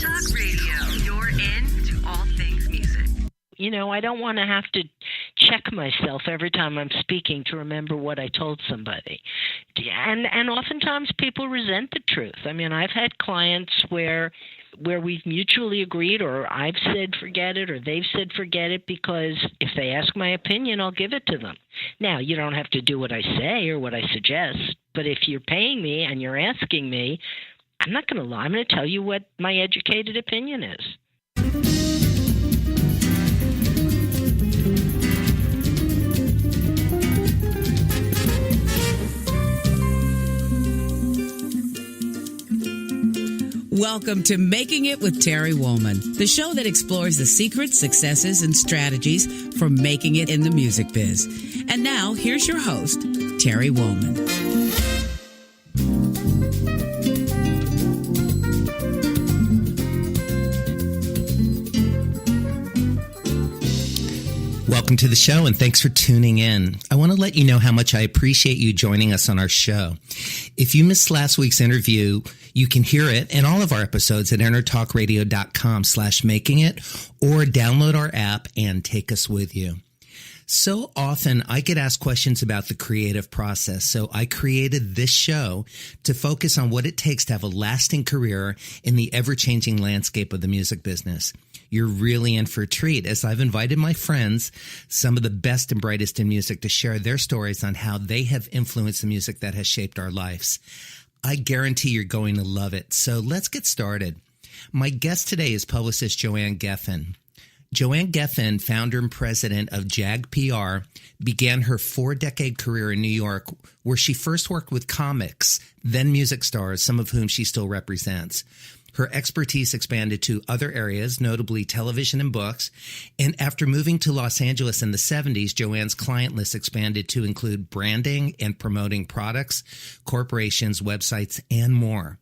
EnterTalk Radio, you're in to all things music. You know, I don't want to have to check myself every time I'm speaking to remember what I told somebody. And oftentimes people resent the truth. I mean, I've had clients where we've mutually agreed, or I've said forget it, or they've said forget it, because if they ask my opinion, I'll give it to them. Now, you don't have to do what I say or what I suggest, but if you're paying me and you're asking me, I'm not going to lie. I'm going to tell you what my educated opinion is. Welcome to Making It with Terry Woolman, the show that explores the secrets, successes, and strategies for making it in the music biz. And now, here's your host, Terry Woolman. Welcome to the show, and thanks for tuning in. I want to let you know how much I appreciate you joining us on our show. If you missed last week's interview, you can hear it and all of our episodes at entertalkradio.com/makingit, or download our app and take us with you. So often I get asked questions about the creative process, so I created this show to focus on what it takes to have a lasting career in the ever-changing landscape of the music business. You're really in for a treat, as I've invited my friends, some of the best and brightest in music, to share their stories on how they have influenced the music that has shaped our lives. I guarantee you're going to love it. So let's get started. My guest today is publicist JoAnn Geffen. JoAnn Geffen, founder and president of JAG PR, began her 4-decade career in New York, where she first worked with comics, then music stars, some of whom she still represents. Her expertise expanded to other areas, notably television and books. And after moving to Los Angeles in the 70s, JoAnn's client list expanded to include branding and promoting products, corporations, websites, and more.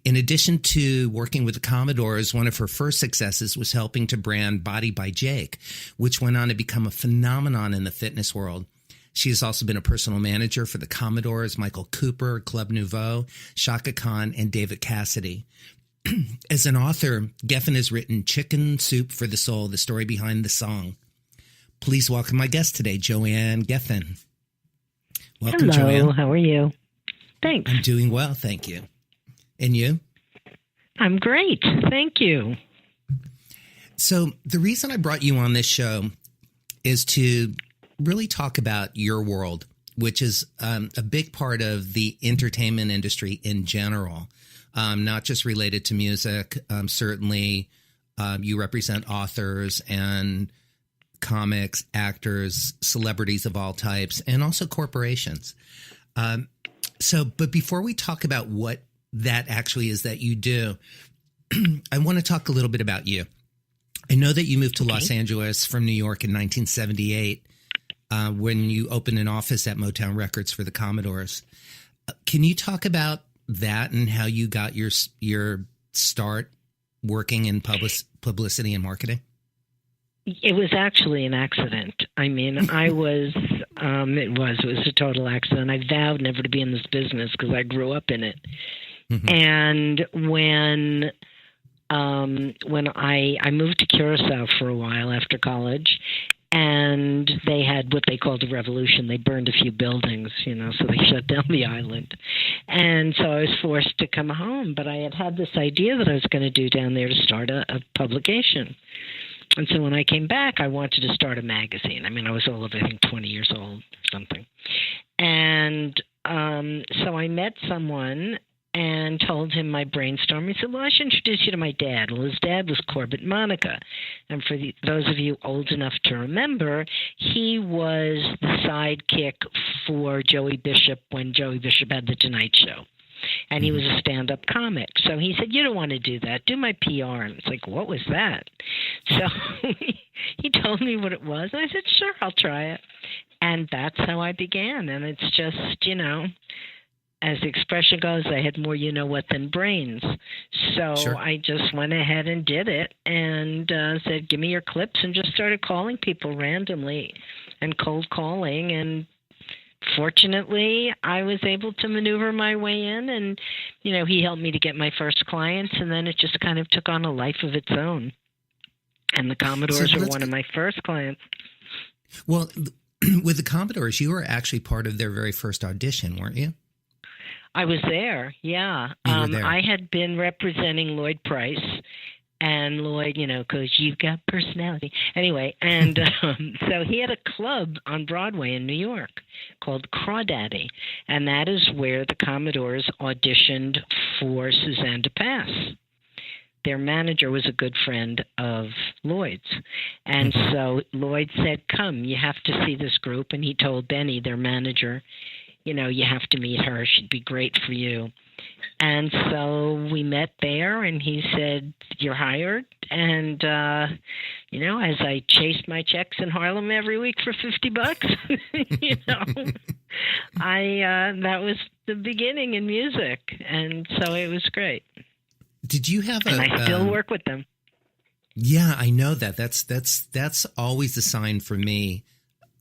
In addition to working with the Commodores, one of her first successes was helping to brand Body by JAG, which went on to become a phenomenon in the fitness world. She has also been a personal manager for the Commodores, Michael Cooper, Club Nouveau, Chaka and David Cassidy. As an author, Geffen has written Chicken Soup for the Soul, the story behind the song. Please welcome my guest today, JoAnn Geffen. Welcome, Hello, JoAnn. How are you? Thanks. I'm doing well, thank you. And you? I'm great. Thank you. So the reason I brought you on this show is to really talk about your world, which is a big part of the entertainment industry in general. Not just related to music. Certainly, you represent authors and comics, actors, celebrities of all types, and also corporations. But before we talk about what that actually is that you do, I want to talk a little bit about you. I know that you moved to Los Angeles from New York in 1978 when you opened an office at Motown Records for the Commodores. Can you talk about that and how you got your start working in publicity and marketing? It was actually an accident. I mean, it was a total accident. I vowed never to be in this business because I grew up in it. Mm-hmm. And when I moved to Curacao for a while after college, and they had what they called a revolution. They burned a few buildings, so they shut down the island. And so I was forced to come home. But I had this idea that I was going to do down there to start a publication. And so when I came back, I wanted to start a magazine. I mean, I was all of, I think, 20 years old or something. And so I met someone and told him my brainstorm. He said, well, I should introduce you to my dad. Well, his dad was Corbett Monica. And for those of you old enough to remember, he was the sidekick for Joey Bishop when Joey Bishop had The Tonight Show. And he was a stand-up comic. So he said, you don't want to do that. Do my PR. And it's like, what was that? So he told me what it was. And I said, sure, I'll try it. And that's how I began. And it's just, as the expression goes, I had more you-know-what than brains. So sure. I just went ahead and did it and said, give me your clips, and just started calling people randomly and cold calling. And fortunately, I was able to maneuver my way in, and, he helped me to get my first clients, and then it just kind of took on a life of its own. And the Commodores were one of my first clients. Well, with the Commodores, you were actually part of their very first audition, weren't you? I was there, yeah. You were there. I had been representing Lloyd Price, and Lloyd, because you've got personality. Anyway, and so he had a club on Broadway in New York called Crawdaddy, and that is where the Commodores auditioned for Suzanne de Pass. Their manager was a good friend of Lloyd's. And so Lloyd said, come, you have to see this group. And he told Benny, their manager, you have to meet her. She'd be great for you. And so we met there, and he said, you're hired. And, as I chased my checks in Harlem every week for $50, that was the beginning in music. And so it was great. Did you have and I still work with them. Yeah, I know that. That's always a sign for me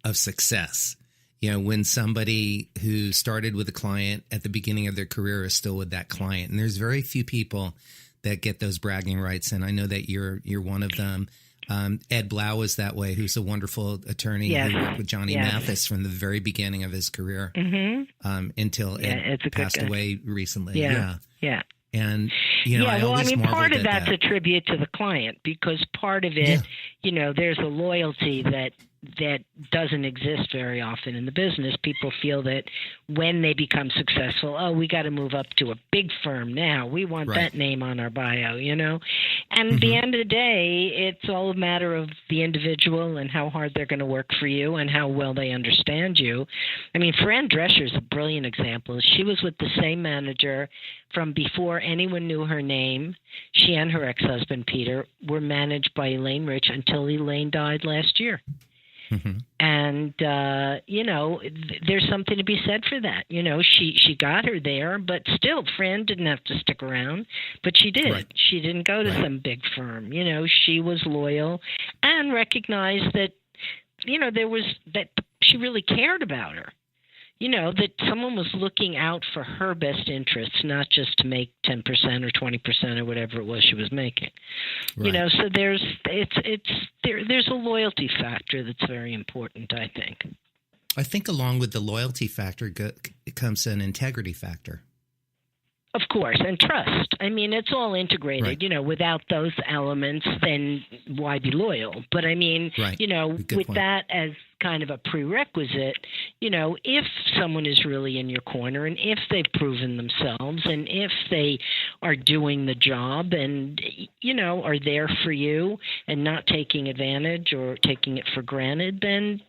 of success. When somebody who started with a client at the beginning of their career is still with that client. And there's very few people that get those bragging rights. And I know that you're one of them. Ed Blau is that way, who's a wonderful attorney who worked with Johnny Mathis from the very beginning of his career until Ed passed away recently. Yeah. And, part of that's a tribute to the client, because part of it, there's a loyalty that doesn't exist very often in the business. People feel that when they become successful, we got to move up to a big firm now. We want that name on our bio, And at the end of the day, it's all a matter of the individual and how hard they're going to work for you and how well they understand you. I mean, Fran Drescher's a brilliant example. She was with the same manager from before anyone knew her name. She and her ex-husband, Peter, were managed by Elaine Rich until Elaine died last year. And, there's something to be said for that. She got her there, but still, Fran didn't have to stick around, but she did. Right. She didn't go to some big firm. She was loyal and recognized that, that she really cared about her. That someone was looking out for her best interests, not just to make 10% or 20% or whatever it was she was making. Right. So there's a loyalty factor that's very important, I think. I think along with the loyalty factor comes an integrity factor. Of course, and trust. I mean, it's all integrated. Right. Without those elements, then why be loyal? But I mean, with that as kind of a prerequisite, if someone is really in your corner and if they've proven themselves and if they are doing the job and, are there for you and not taking advantage or taking it for granted, then,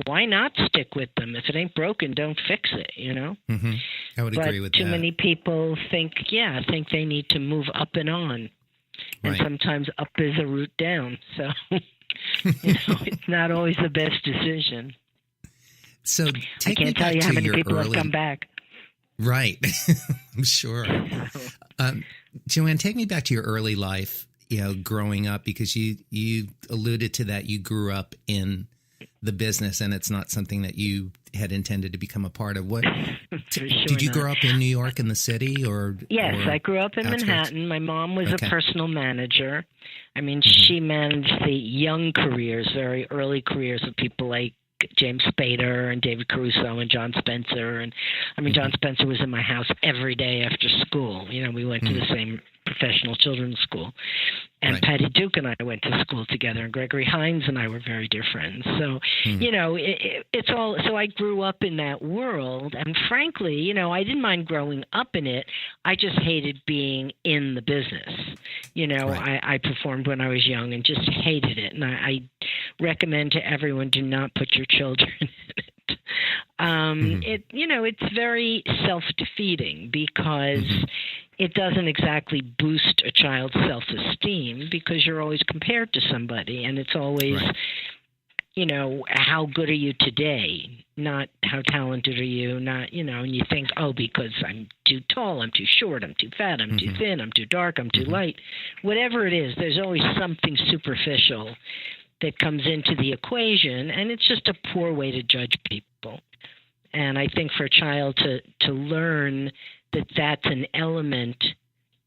why not stick with them? If it ain't broken, don't fix it, Mm-hmm. I would agree with that. Too many people think they need to move up and on. And sometimes up is a route down. So... it's not always the best decision. So I can't tell you how many people have come back. Right. I'm sure. JoAnn, take me back to your early life, growing up, because you alluded to that. You grew up in the business and it's not something that you had intended to become a part of. What did you grow up in New York in the city or? Yes, I grew up in Manhattan. My mom was a personal manager. I mean, she managed the young careers, very early careers of people like James Spader and David Caruso and John Spencer. And I mean, John Spencer was in my house every day after school. We went to the same professional children's school. And Patty Duke and I went to school together, and Gregory Hines and I were very dear friends. So, it's all, so I grew up in that world. And frankly, I didn't mind growing up in it. I just hated being in the business. I performed when I was young and just hated it. And I recommend to everyone, do not put your children in it. It's very self-defeating because it doesn't exactly boost a child's self-esteem because you're always compared to somebody, and it's always, how good are you today, not how talented are you, not, and you think, because I'm too tall, I'm too short, I'm too fat, I'm too thin, I'm too dark, I'm too light. Whatever it is, there's always something superficial that comes into the equation, and it's just a poor way to judge people. And I think for a child to learn that that's an element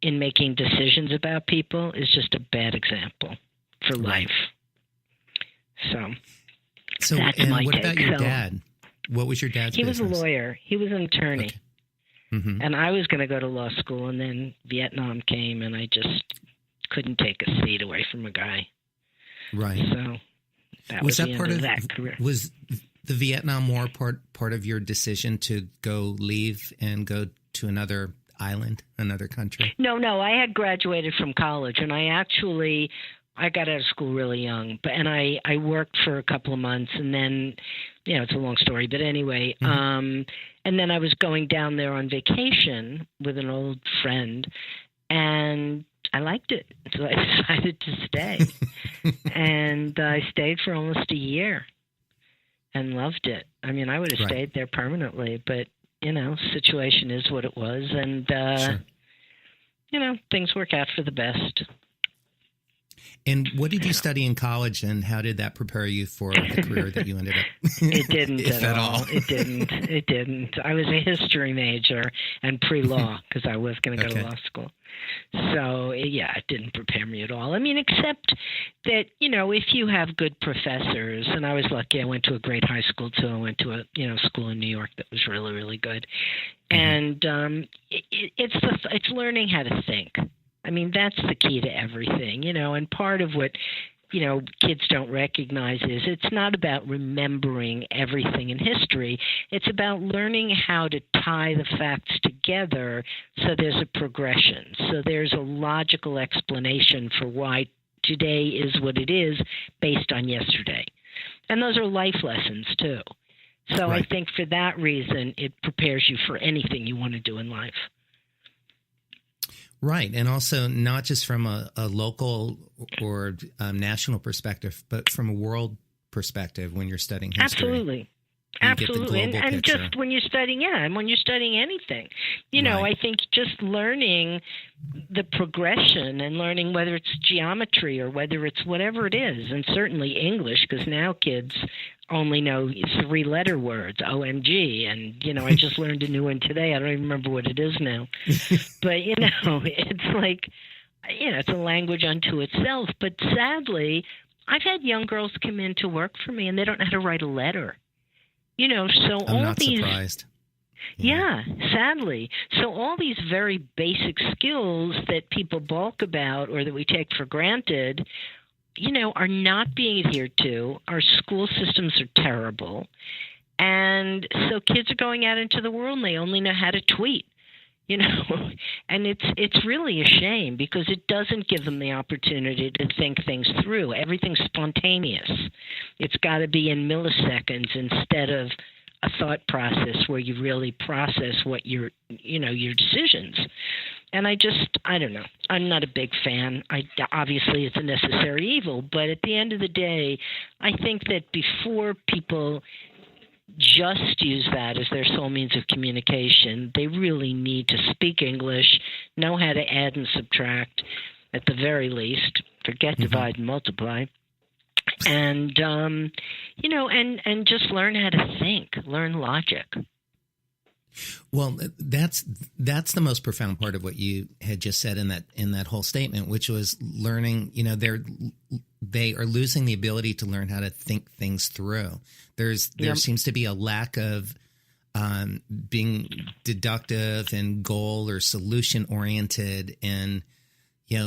in making decisions about people is just a bad example for life. So that's and my what take. about your dad? What was your dad's business? He was a lawyer. He was an attorney. Okay. Mm-hmm. And I was going to go to law school, and then Vietnam came, and I just couldn't take a seat away from a guy. Right. So that was the end of that career. Was the Vietnam War part of your decision to leave and go to another island, another country? No. I had graduated from college, and I got out of school really young, and I worked for a couple of months, and then, it's a long story, but anyway, and then I was going down there on vacation with an old friend, and I liked it, so I decided to stay, and I stayed for almost a year and loved it. I mean, I would have stayed there permanently, but, situation is what it was, and, sure. Things work out for the best. And what did you study in college, and how did that prepare you for the career that you ended up? It didn't at all. It didn't. I was a history major and pre-law because I was going to go to law school. So, it didn't prepare me at all. I mean, except that, if you have good professors, and I was lucky, I went to a great high school too. I went to a, school in New York that was really, really good. And it's learning how to think. I mean, that's the key to everything, and part of what, kids don't recognize is it's not about remembering everything in history. It's about learning how to tie the facts together so there's a progression. So there's a logical explanation for why today is what it is based on yesterday. And those are life lessons, too. So I think for that reason, it prepares you for anything you want to do in life. Right. And also not just from a local or national perspective, but from a world perspective when you're studying history. Absolutely. And just when you're studying, and when you're studying anything, I think just learning the progression and learning whether it's geometry or whether it's whatever it is, and certainly English, because now kids only know 3-letter words, OMG, and, I just learned a new one today. I don't even remember what it is now. But, it's like, it's a language unto itself. But sadly, I've had young girls come in to work for me, and they don't know how to write a letter. So I'm not surprised. Yeah, sadly. So all these very basic skills that people balk about or that we take for granted, are not being adhered to. Our school systems are terrible. And so kids are going out into the world and they only know how to tweet. And it's really a shame because it doesn't give them the opportunity to think things through. Everything's spontaneous. It's got to be in milliseconds instead of a thought process where you really process what your decisions. And I don't know. I'm not a big fan. Obviously, it's a necessary evil, but at the end of the day, I think that before people just use that as their sole means of communication, they really need to speak English, know how to add and subtract at the very least, forget, divide, and multiply, and, and just learn how to think, learn logic. Well, that's the most profound part of what you had just said in that whole statement, which was learning, they are losing the ability to learn how to think things through. There seems to be a lack of being deductive and goal or solution oriented and,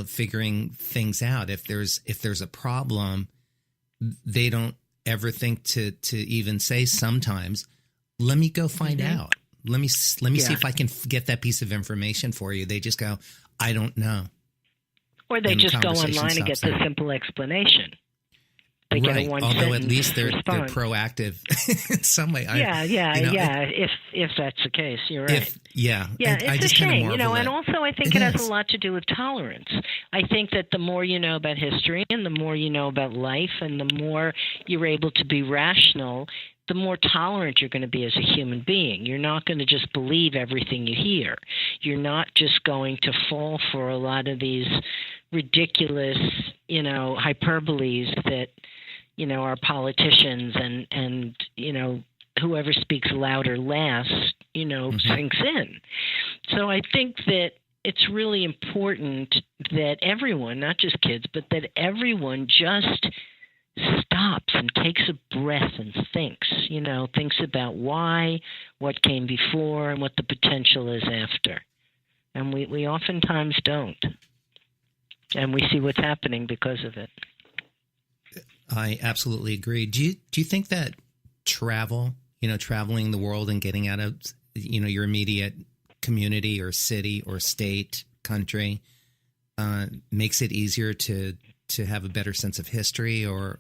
figuring things out. If there's a problem, they don't ever think to even say sometimes, let me go find out. Let me see if I can get that piece of information for you. They just go, I don't know. Or they just go online and get the simple explanation. They get a although at least they're response. Proactive in some way. If that's the case, you're right. It's a shame, and also I think it has a lot to do with tolerance. I think that the more you know about history and the more you know about life and the more you're able to be rational, the more tolerant you're going to be as a human being. You're not going to just believe everything you hear. You're not just going to fall for a lot of these ridiculous, hyperboles that, our politicians and whoever speaks louder last, sinks in. So I think that it's really important that everyone, not just kids, but that everyone just stops and takes a breath and thinks about why, what came before, and what the potential is after. And we oftentimes don't. And we see what's happening because of it. I absolutely agree. Do you think that traveling the world and getting out of, your immediate community or city or state, country, makes it easier to have a better sense of history or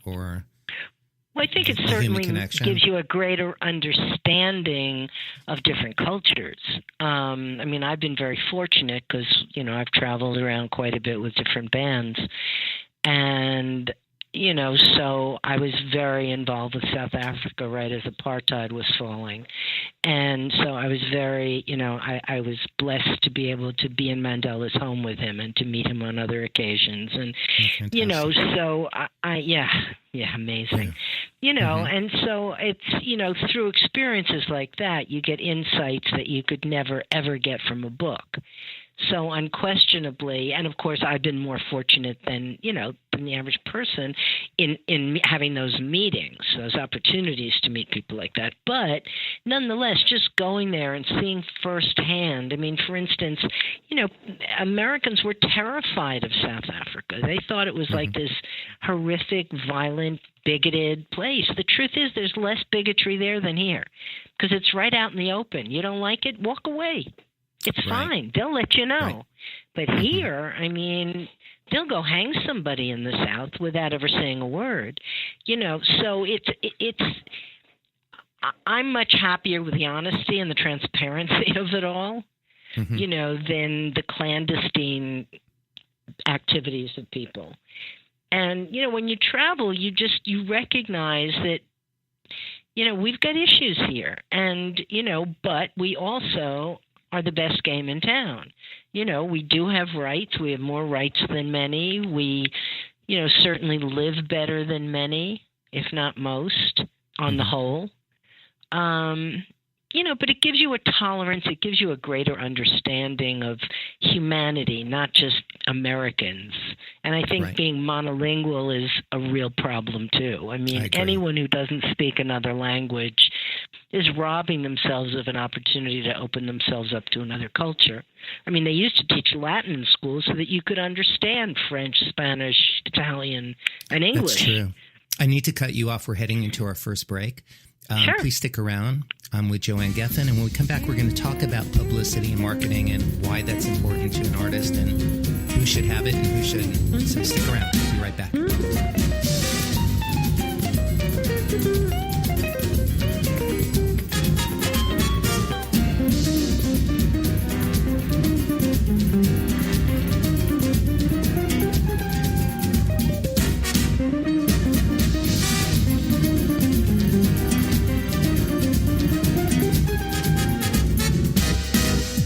well, I think it certainly gives you a greater understanding of different cultures. I've been very fortunate because, I've traveled around quite a bit with different bands. And, so I was very involved with South Africa right as apartheid was falling. And so I was very, I was blessed to be able to be in Mandela's home with him and to meet him on other occasions. And, so amazing. And so it's, through experiences like that, you get insights that you could never, ever get from a book. So unquestionably, and of course I've been more fortunate than the average person in having those meetings, those opportunities to meet people like that. But nonetheless, just going there and seeing firsthand, for instance, Americans were terrified of South Africa. They thought it was like this horrific, violent, bigoted place. The truth is there's less bigotry there than here because it's right out in the open. You don't like it? Walk away. It's fine. They'll let you know. Right. But here, they'll go hang somebody in the South without ever saying a word. So it's I'm much happier with the honesty and the transparency of it all, than the clandestine activities of people. And, when you travel, you recognize that, we've got issues here. And, but we also are the best game in town. We do have rights. We have more rights than many. We, certainly live better than many, if not most, on the whole. But it gives you a tolerance. It gives you a greater understanding of humanity, not just Americans. And I think being monolingual is a real problem, too. Anyone who doesn't speak another language is robbing themselves of an opportunity to open themselves up to another culture. They used to teach Latin in school so that you could understand French, Spanish, Italian, and English. That's true. I need to cut you off. We're heading into our first break. Sure. Please stick around. I'm with JoAnn Geffen, and when we come back, we're going to talk about publicity and marketing and why that's important to an artist and who should have it and who shouldn't. So stick around. We'll be right back.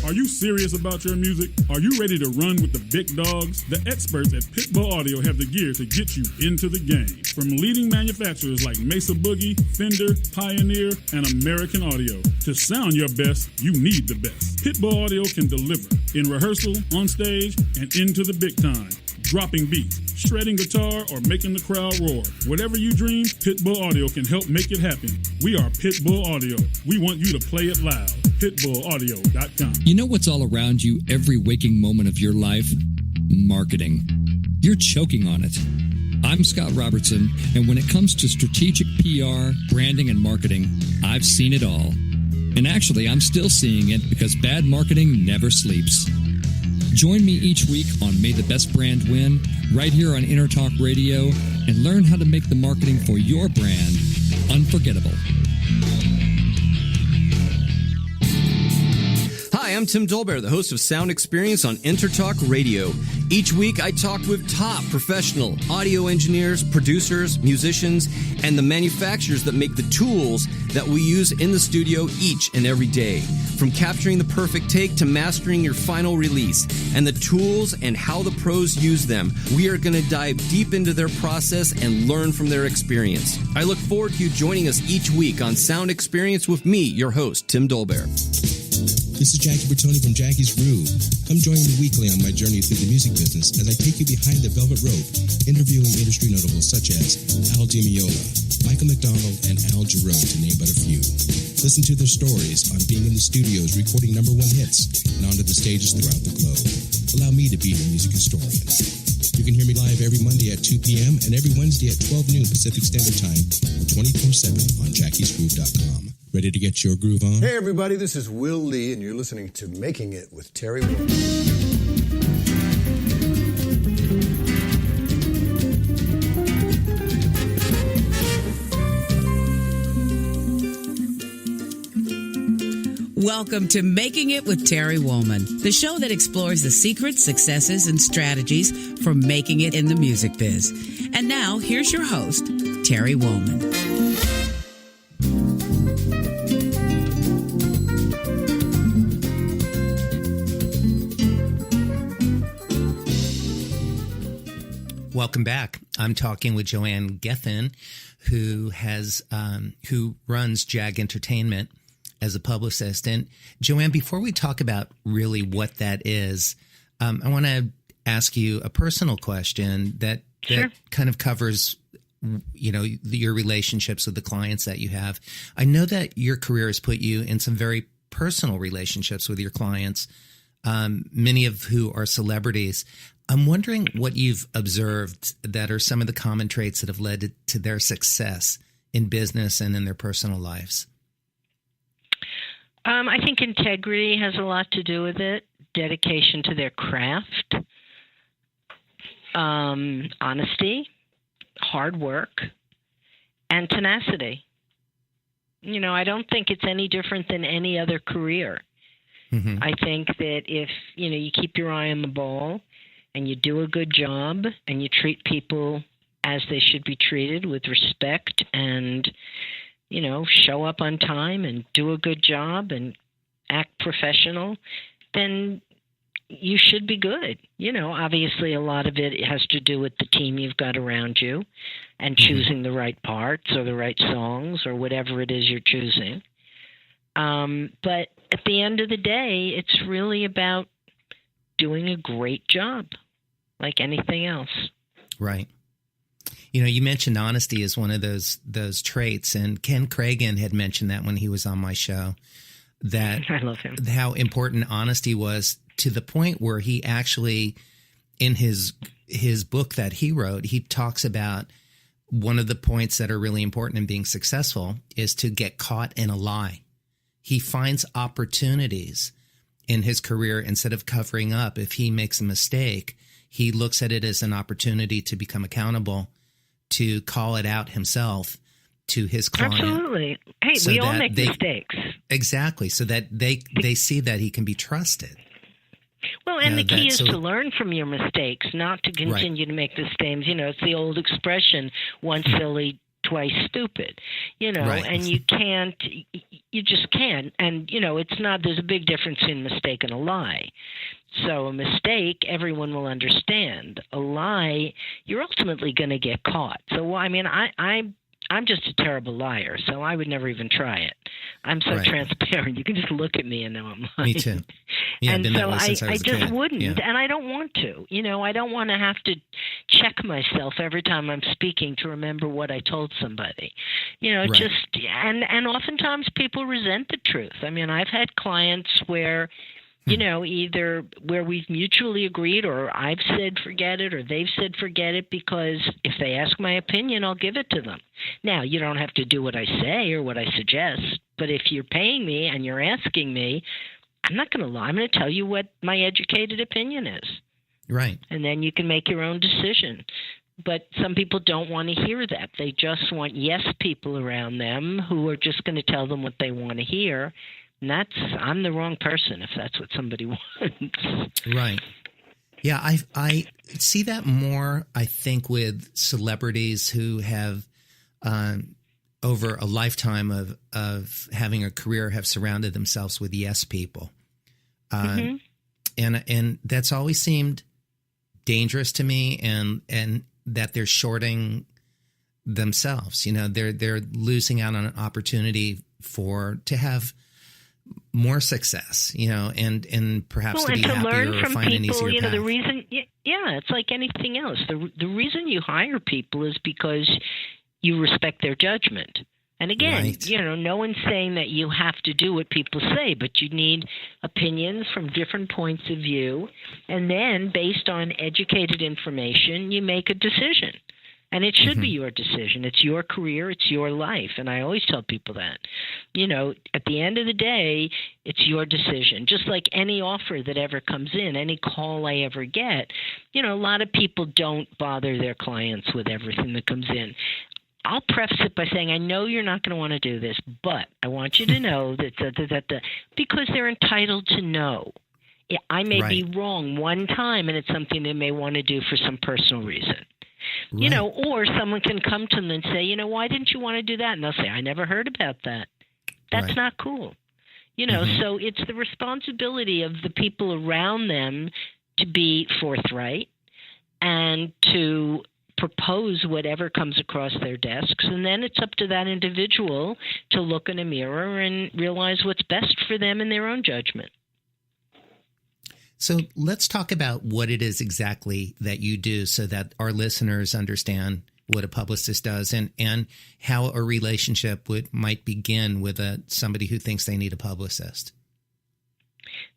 Are you serious about your music? Are you ready to run with the big dogs? The experts at Pitbull Audio have the gear to get you into the game. From leading manufacturers like Mesa Boogie, Fender, Pioneer, and American Audio. To sound your best, you need the best. Pitbull Audio can deliver in rehearsal, on stage, and into the big time. Dropping beats, shredding guitar, or making the crowd roar. Whatever you dream, Pitbull Audio can help make it happen. We are Pitbull Audio. We want you to play it loud. PitbullAudio.com. You know what's all around you every waking moment of your life? Marketing. You're choking on it. I'm Scott Robertson, and when it comes to strategic PR, branding, and marketing, I've seen it all. And actually, I'm still seeing it because bad marketing never sleeps. Join me each week on May the Best Brand Win, right here on EnterTalk Radio, and learn how to make the marketing for your brand unforgettable. Hi, I'm Tim Dolbear, the host of Sound Experience on EnterTalk Radio. Each week, I talk with top professional audio engineers, producers, musicians, and the manufacturers that make the tools that we use in the studio each and every day. From capturing the perfect take to mastering your final release, and the tools and how the pros use them, we are going to dive deep into their process and learn from their experience. I look forward to you joining us each week on Sound Experience with me, your host, Tim Dolbear. This is Jackie Bertoni from Jackie's Groove. Come join me weekly on my journey through the music business as I take you behind the velvet rope, interviewing industry notables such as Al Di Meola, Michael McDonald, and Al Jarreau, to name but a few. Listen to their stories on being in the studios recording #1 hits and onto the stages throughout the globe. Allow me to be your music historian. You can hear me live every Monday at 2 p.m. and every Wednesday at 12 noon Pacific Standard Time or 24/7 on jackiesgroove.com. Ready to get your groove on? Hey everybody, this is Will Lee and you're listening to Making It with Terry Wilson. Welcome to Making It with Terry Woolman, the show that explores the secrets, successes, and strategies for making it in the music biz. And now, here's your host, Terry Woolman. Welcome back. I'm talking with JoAnn Geffen, who runs JAG Entertainment as a publicist. And JoAnn, before we talk about really what that is, I want to ask you a personal question that kind of covers, your relationships with the clients that you have. I know that your career has put you in some very personal relationships with your clients, many of who are celebrities. I'm wondering what you've observed that are some of the common traits that have led to their success in business and in their personal lives. I think integrity has a lot to do with it. Dedication to their craft, honesty, hard work, and tenacity. I don't think it's any different than any other career. Mm-hmm. I think that if, you keep your eye on the ball and you do a good job and you treat people as they should be treated with respect and, show up on time and do a good job and act professional, then you should be good. Obviously a lot of it has to do with the team you've got around you and choosing the right parts or the right songs or whatever it is you're choosing. But at the end of the day, it's really about doing a great job, like anything else. Right. You mentioned honesty as one of those traits, and Ken Cragen had mentioned that when he was on my show, that I love him. How important honesty was, to the point where he actually, in his book that he wrote, he talks about one of the points that are really important in being successful is to get caught in a lie. He finds opportunities in his career. Instead of covering up, if he makes a mistake, he looks at it as an opportunity to become accountable, to call it out himself to his client. Absolutely. Hey, so we all make mistakes. Exactly. So that they see that he can be trusted. Well, and the key is to learn from your mistakes, not to continue to make the same. It's the old expression, once silly, twice stupid, and you just can't. And, it's not, there's a big difference in mistake and a lie. So a mistake, everyone will understand. A lie, you're ultimately going to get caught. So, I'm just a terrible liar, so I would never even try it. I'm so transparent. You can just look at me and know I'm lying. Me too. Yeah, and so I just wouldn't, yeah. And I don't want to. I don't want to have to check myself every time I'm speaking to remember what I told somebody. And oftentimes people resent the truth. I've had clients where either where we've mutually agreed or I've said forget it or they've said forget it, because if they ask my opinion, I'll give it to them. Now, you don't have to do what I say or what I suggest, but if you're paying me and you're asking me, I'm not going to lie. I'm going to tell you what my educated opinion is. Right. And then you can make your own decision. But some people don't want to hear that. They just want yes people around them who are just going to tell them what they want to hear. And I'm the wrong person if that's what somebody wants. Right. Yeah, I see that more, I think, with celebrities who have, over a lifetime of having a career, have surrounded themselves with yes people. And that's always seemed dangerous to me, and that they're shorting themselves. You know, they're losing out on an opportunity to have more success, you know, and perhaps to be happier or find an easier path. The reason, it's like anything else. The reason you hire people is because you respect their judgment. And again, right. No one's saying that you have to do what people say, but you need opinions from different points of view. And then based on educated information, you make a decision. And it should be your decision. It's your career. It's your life. And I always tell people that. At the end of the day, it's your decision. Just like any offer that ever comes in, any call I ever get, a lot of people don't bother their clients with everything that comes in. I'll preface it by saying, I know you're not going to want to do this, but I want you to know that because they're entitled to know. I may be wrong one time, and it's something they may want to do for some personal reason. Right. Or someone can come to them and say, why didn't you want to do that? And they'll say, I never heard about that. That's not cool. So it's the responsibility of the people around them to be forthright and to propose whatever comes across their desks. And then it's up to that individual to look in a mirror and realize what's best for them in their own judgment. So let's talk about what it is exactly that you do so that our listeners understand what a publicist does and how a relationship might begin with somebody who thinks they need a publicist.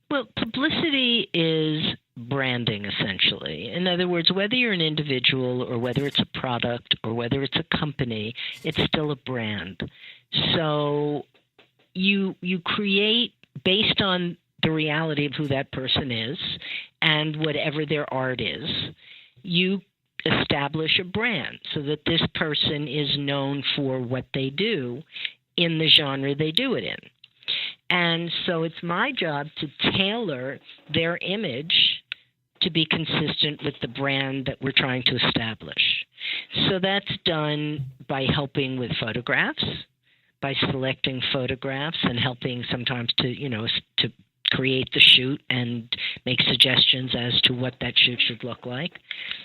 Well, publicity is branding, essentially. In other words, whether you're an individual or whether it's a product or whether it's a company, it's still a brand. So you create based on the reality of who that person is and whatever their art is, you establish a brand so that this person is known for what they do in the genre they do it in. And so it's my job to tailor their image to be consistent with the brand that we're trying to establish. So that's done by helping with photographs, by selecting photographs and helping sometimes to create the shoot and make suggestions as to what that shoot should look like,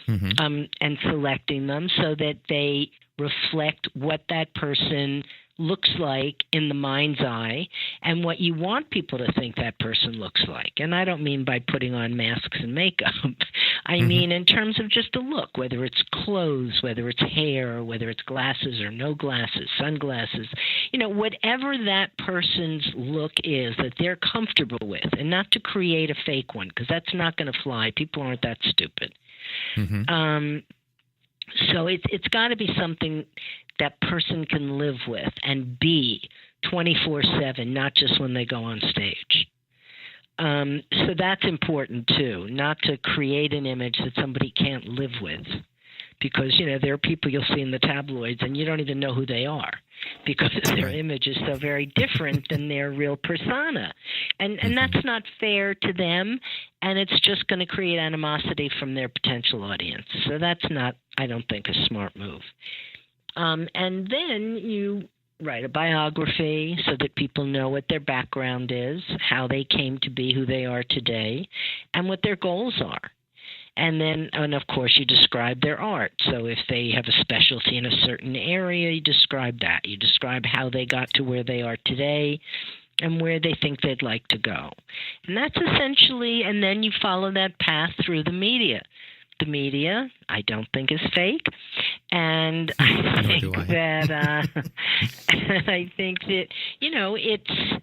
and selecting them so that they reflect what that person looks like in the mind's eye and what you want people to think that person looks like. And I don't mean by putting on masks and makeup. I mean in terms of just a look, whether it's clothes, whether it's hair, whether it's glasses or no glasses, sunglasses, whatever that person's look is that they're comfortable with, and not to create a fake one because that's not going to fly. People aren't that stupid. So it's got to be something that person can live with and be 24/7, not just when they go on stage. So that's important too, not to create an image that somebody can't live with. Because, there are people you'll see in the tabloids and you don't even know who they are because their image is so very different than their real persona. And that's not fair to them, and it's just going to create animosity from their potential audience. So that's not, I don't think, a smart move. And then you write a biography so that people know what their background is, how they came to be who they are today, and what their goals are. And then, of course, you describe their art. So if they have a specialty in a certain area, you describe that. You describe how they got to where they are today and where they think they'd like to go. And that's essentially, and then you follow that path through the media. The media, I don't think, is fake. And I think that, I think that, it's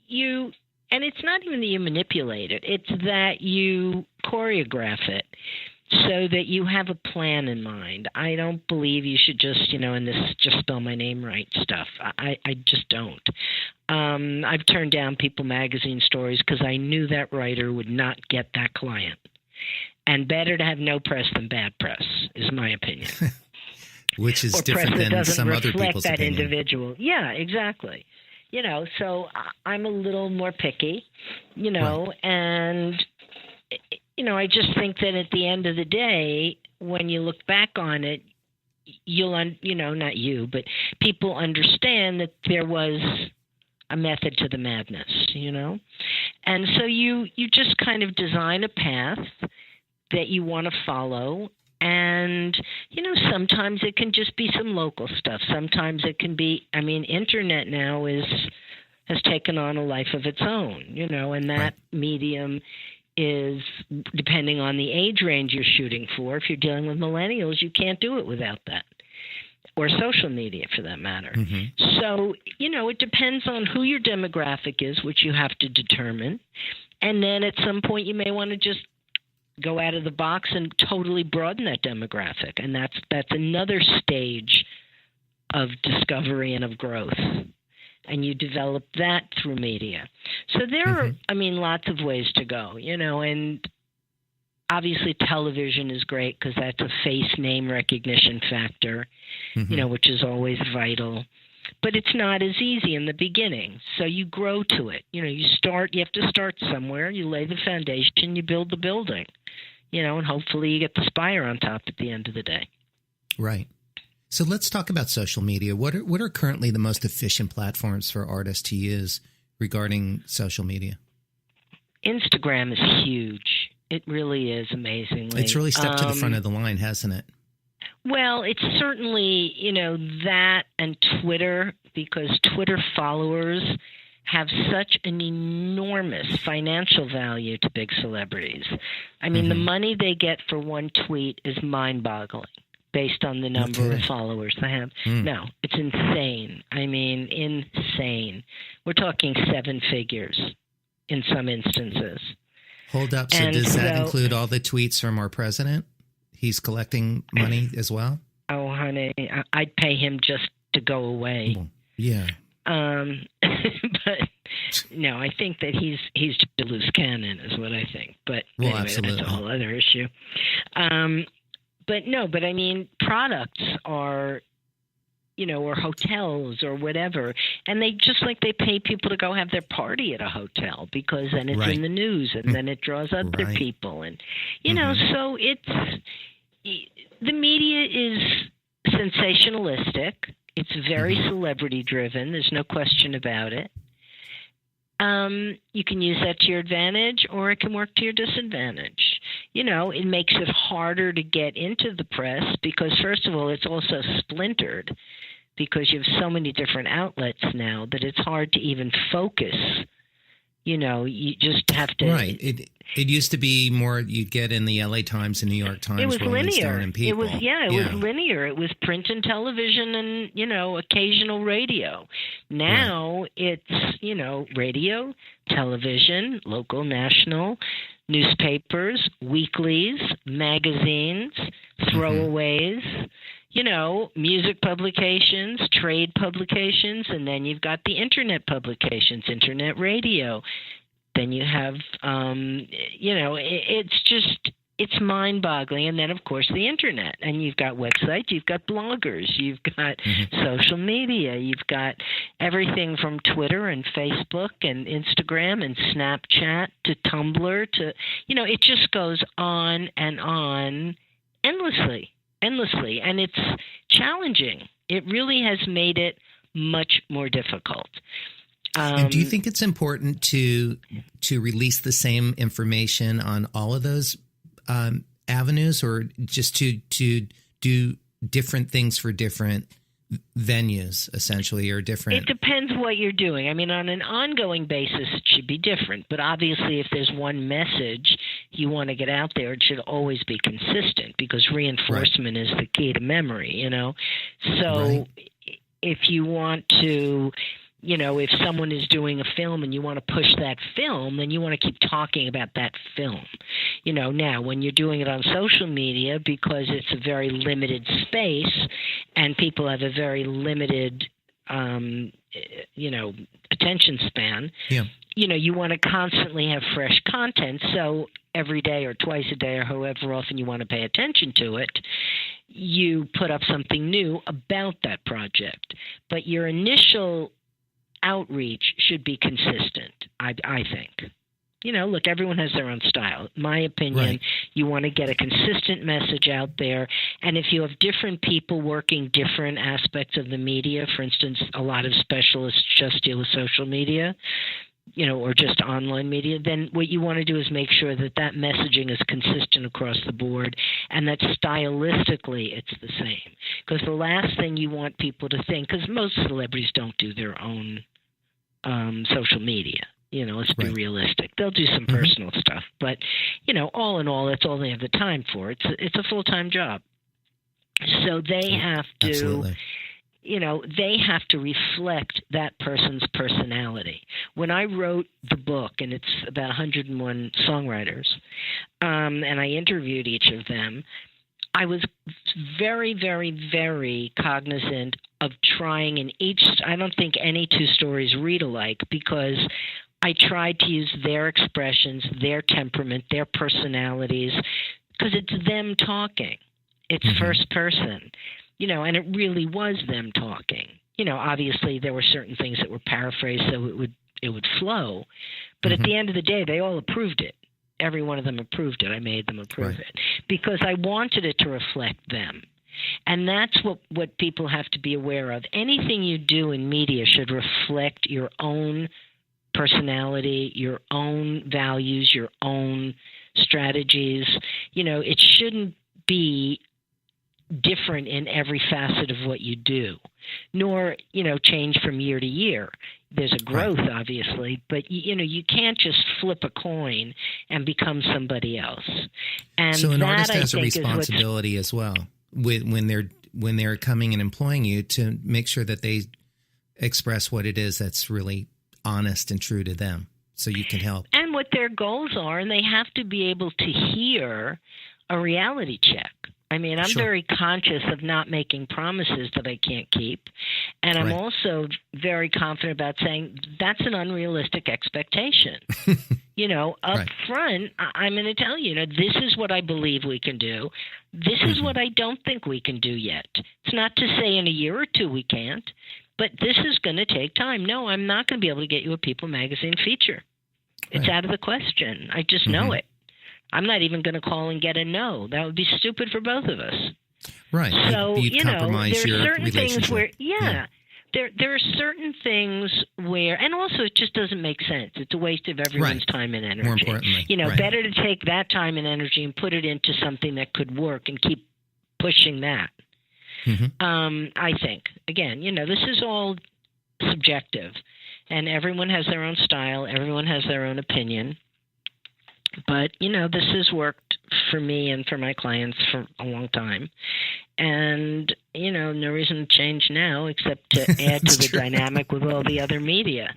you. And it's not even that you manipulate it. It's that you choreograph it so that you have a plan in mind. I don't believe you should just, in this just spell my name right stuff. I just don't. I've turned down People magazine stories because I knew that writer would not get that client. And better to have no press than bad press, is my opinion. Which is different than some other people's that opinion. Individual. Yeah, exactly. so I'm a little more picky, and, I just think that at the end of the day, when you look back on it, you'll, not you, but people understand that there was a method to the madness, and so you just kind of design a path that you want to follow. And, sometimes it can just be some local stuff. Sometimes it can be, internet now has taken on a life of its own, and that medium is, depending on the age range you're shooting for, if you're dealing with millennials, you can't do it without that, or social media for that matter. Mm-hmm. So, it depends on who your demographic is, which you have to determine. And then at some point you may want to just go out of the box and totally broaden that demographic. And that's another stage of discovery and of growth. And you develop that through media. So there are, lots of ways to go, and obviously television is great because that's a face name recognition factor, which is always vital. But it's not as easy in the beginning. So you grow to it. You have to start somewhere. You lay the foundation, you build the building, and hopefully you get the spire on top at the end of the day. Right. So let's talk about social media. What are currently the most efficient platforms for artists to use regarding social media? Instagram is huge. It really is, amazingly. It's really stepped to the front of the line, hasn't it? Well, it's certainly, that and Twitter, because Twitter followers have such an enormous financial value to big celebrities. The money they get for one tweet is mind-boggling based on the number of followers they have. No, it's insane. Insane. We're talking 7 figures in some instances. Hold up. So does that include all the tweets from our president? He's collecting money as well? Oh, honey, I'd pay him just to go away. Yeah. But no, I think that he's just a loose cannon is what I think. But anyway, absolutely. That's a whole other issue. Products are, or hotels or whatever. And they they pay people to go have their party at a hotel because then it's in the news and then it draws other people. And, so the media is sensationalistic. It's very celebrity driven. There's no question about it. You can use that to your advantage or it can work to your disadvantage. It makes it harder to get into the press because, first of all, it's also splintered because you have so many different outlets now that it's hard to even focus. You just have to. Right. It used to be more you'd get in the LA Times and New York Times. It was linear. It was linear. It was print and television and, occasional radio. Now it's, radio, television, local, national, newspapers, weeklies, magazines, throwaways, music publications, trade publications, and then you've got the internet publications, internet radio. Then you have, it's mind-boggling. And then, of course, the internet. And you've got websites, you've got bloggers, you've got social media, you've got everything from Twitter and Facebook and Instagram and Snapchat to Tumblr to, it just goes on and on endlessly. And it's challenging. It really has made it much more difficult. And do you think it's important to release the same information on all of those avenues, or just to do different things for different venues, essentially, or different? It depends what you're doing. On an ongoing basis, it should be different. But obviously, if there's one message you want to get out there, it should always be consistent because reinforcement is the key to memory, So if you want to, if someone is doing a film and you want to push that film, then you want to keep talking about that film. Now when you're doing it on social media, because it's a very limited space and people have a very limited, attention span, you want to constantly have fresh content. So every day or twice a day or however often you want to pay attention to it, you put up something new about that project. But your initial outreach should be consistent, I think. Look, everyone has their own style. My opinion, Right. You want to get a consistent message out there. And if you have different people working different aspects of the media, for instance, a lot of specialists just deal with social media, or just online media, then what you want to do is make sure that that messaging is consistent across the board and that stylistically it's the same. Because the last thing you want people to think, because most celebrities don't do their own social media. Let's be realistic. They'll do some personal stuff, but all in all, that's all they have the time for. It's a full-time job, so they have to, Absolutely. they have to reflect that person's personality. When I wrote the book, and it's about 101 songwriters, and I interviewed each of them, I was very, very, very cognizant of trying in each. I don't think any two stories read alike because I tried to use their expressions, their temperament, their personalities, because it's them talking. It's first person, and it really was them talking. Obviously there were certain things that were paraphrased so it would flow, but at the end of the day, they all approved it. Every one of them approved it. I made them approve it because I wanted it to reflect them. And that's what people have to be aware of. Anything you do in media should reflect your own personality, your own values, your own strategies. It shouldn't be different in every facet of what you do, nor, change from year to year. There's a growth, obviously, but, you can't just flip a coin and become somebody else. And so an that, artist has a think, responsibility as well when they're coming and employing you to make sure that they express what it is that's really honest and true to them, so you can help. And what their goals are, and they have to be able to hear a reality check. I mean, I'm very conscious of not making promises that I can't keep, and I'm also very confident about saying that's an unrealistic expectation. Up front, I'm going to tell you, this is what I believe we can do. This is what I don't think we can do yet. It's not to say in a year or two we can't, but this is going to take time. No, I'm not going to be able to get you a People magazine feature. It's out of the question. I just know it. I'm not even going to call and get a no. That would be stupid for both of us. Right. So, there are certain things where, there are certain things where, and also it just doesn't make sense. It's a waste of everyone's time and energy. More importantly. Better to take that time and energy and put it into something that could work and keep pushing that. I think. Again, this is all subjective, and everyone has their own style. Everyone has their own opinion. But, this has worked for me and for my clients for a long time. And, no reason to change now except to add to the dynamic with all the other media.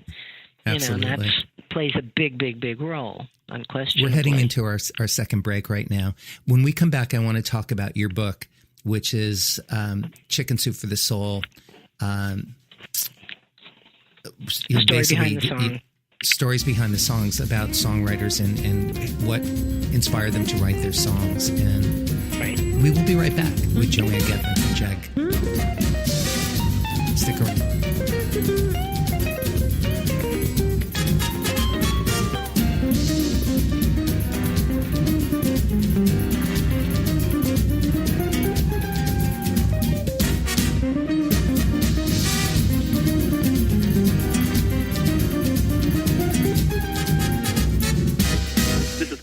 Absolutely. And that plays a big, big, big role, unquestionably. We're heading into our second break right now. When we come back, I want to talk about your book, which is Chicken Soup for the Soul. Stories behind the songs about songwriters and what inspired them to write their songs. And we will be right back with JoAnn Geffen from JAG. Stick around.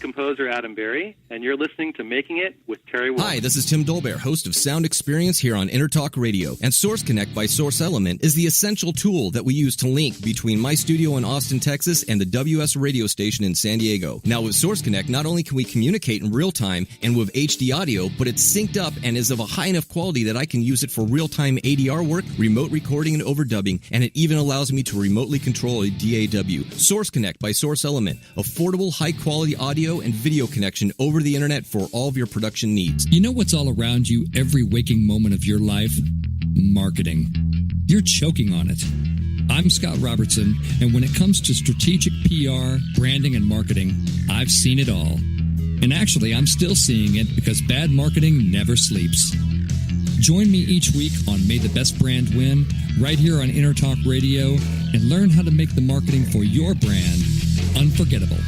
Composer Adam Berry, and you're listening to Making It with Terry Wolf. Hi, this is Tim Dolbear, host of Sound Experience here on EnterTalk Radio. And Source Connect by Source Element is the essential tool that we use to link between my studio in Austin, Texas, and the WS radio station in San Diego. Now, with Source Connect, not only can we communicate in real time and with HD audio, but it's synced up and is of a high enough quality that I can use it for real-time ADR work, remote recording, and overdubbing, and it even allows me to remotely control a DAW. Source Connect by Source Element. Affordable, high-quality audio and video connection over the internet for all of your production needs. You know what's all around you every waking moment of your life? Marketing. You're choking on it. I'm Scott Robertson, and when it comes to strategic PR, branding, and marketing, I've seen it all. And actually, I'm still seeing it because bad marketing never sleeps. Join me each week on May the Best Brand Win, right here on EnterTalk Radio, and learn how to make the marketing for your brand unforgettable.